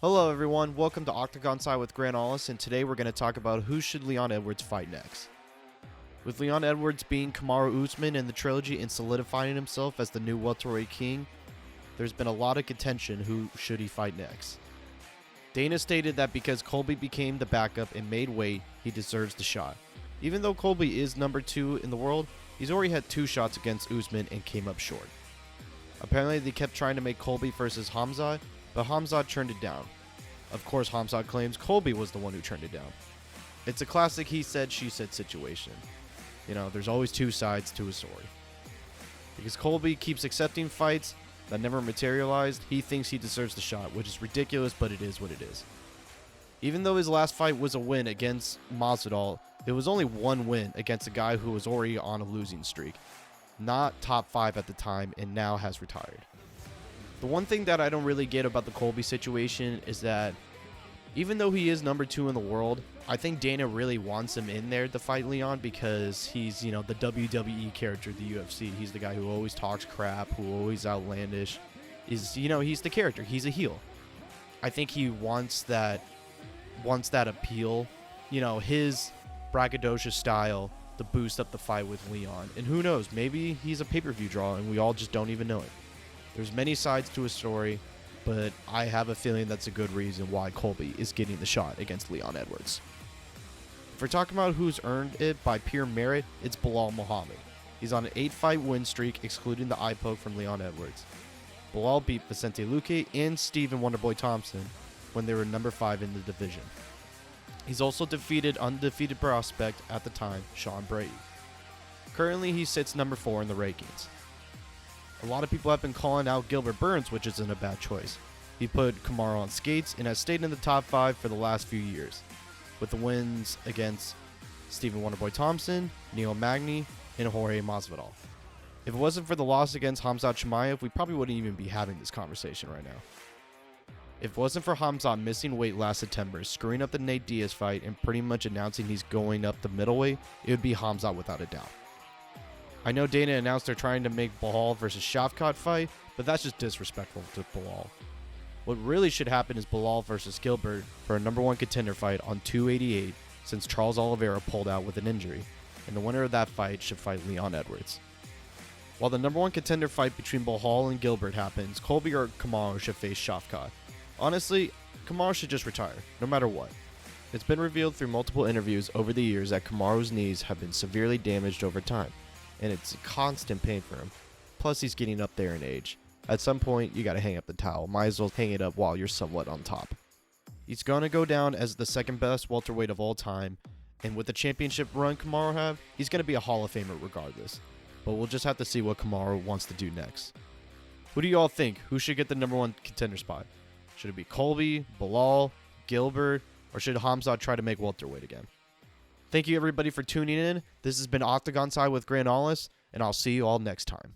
Hello everyone, welcome to Octagon Side with Grant Ahles, and today we're going to talk about who should Leon Edwards fight next. With Leon Edwards being Kamaru Usman in the trilogy and solidifying himself as the new welterweight king, there's been a lot of contention who should he fight next. Dana stated that because Colby became the backup and made weight, he deserves the shot. Even though Colby is number 2 in the world, he's already had 2 shots against Usman and came up short. Apparently they kept trying to make Colby versus Hamzat, but Hamzat turned it down. Of course, Hamzat claims Colby was the one who turned it down. It's a classic he said, she said situation. You know, there's always 2 sides to a story. Because Colby keeps accepting fights that never materialized, he thinks he deserves the shot, which is ridiculous, but it is what it is. Even though his last fight was a win against Masvidal, it was only 1 win against a guy who was already on a losing streak. Not top 5 at the time and now has retired. The one thing that I don't really get about the Colby situation is that even though he is number 2 in the world, I think Dana really wants him in there to fight Leon because he's, the WWE character of the UFC. He's the guy who always talks crap, who always outlandish. He's the character. He's a heel. I think he wants that appeal, his braggadocious style to boost up the fight with Leon. And who knows, maybe he's a pay-per-view draw and we all just don't even know it. There's many sides to a story, but I have a feeling that's a good reason why Colby is getting the shot against Leon Edwards. If we're talking about who's earned it by pure merit, it's Belal Muhammad. He's on an 8-fight win streak, excluding the eye poke from Leon Edwards. Belal beat Vicente Luque and Stephen Wonderboy Thompson when they were number 5 in the division. He's also defeated undefeated prospect at the time, Sean Brady. Currently, he sits number 4 in the rankings. A lot of people have been calling out Gilbert Burns, which isn't a bad choice. He put Kamaru on skates and has stayed in the top 5 for the last few years, with the wins against Stephen Wonderboy Thompson, Neil Magny, and Jorge Masvidal. If it wasn't for the loss against Hamzat Chimaev, we probably wouldn't even be having this conversation right now. If it wasn't for Hamzat missing weight last September, screwing up the Nate Diaz fight, and pretty much announcing he's going up the middleweight, it would be Hamzat without a doubt. I know Dana announced they're trying to make Belal versus Shavkat fight, but that's just disrespectful to Belal. What really should happen is Belal versus Gilbert for a number 1 contender fight on 288 since Charles Oliveira pulled out with an injury, and the winner of that fight should fight Leon Edwards. While the number 1 contender fight between Belal and Gilbert happens, Colby or Kamaru should face Shavkat. Honestly, Kamaru should just retire, no matter what. It's been revealed through multiple interviews over the years that Kamaru's knees have been severely damaged over time, and it's a constant pain for him. Plus, he's getting up there in age. At some point, you gotta hang up the towel. Might as well hang it up while you're somewhat on top. He's gonna go down as the 2nd best welterweight of all time, and with the championship run Kamaru have, he's gonna be a Hall of Famer regardless. But we'll just have to see what Kamaru wants to do next. Who do you all think? Who should get the number 1 contender spot? Should it be Colby, Belal, Gilbert, or should Hamzat try to make welterweight again? Thank you everybody for tuning in. This has been Octagon Side with Grant Ahles, and I'll see you all next time.